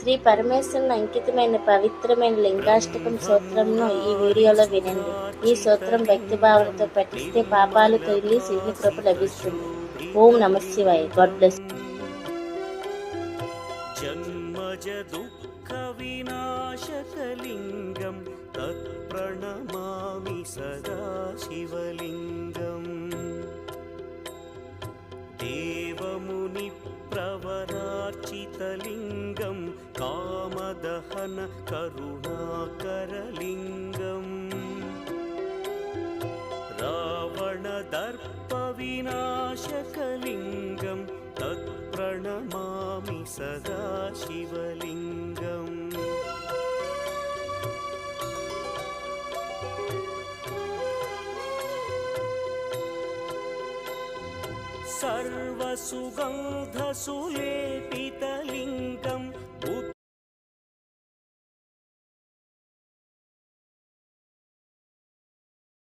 శ్రీ పరమేశ్వరుని అంకితమైన పవిత్రమైన లింగాష్టకం సూత్రంను ఈ వీడియోలో వినండి. ఈ సూత్రం భక్తి భావనతో పఠిస్తే పాపాలు తొలగి శివుని కృప లభిస్తుంది. ఓం నమః శివాయ. God bless. జన్మజ దుఃఖ వినాశకలింగం తత్ప్రణమామి సదా శివలింగం. దేవముని ప్రవరార్చితలింగం కామదహన కరుణాకరలింగం. రావణదర్ప వినాశకలింగం తత్ప్రణమామి సదా శివలింగం. సర్వసుగంధసులేపితలింగం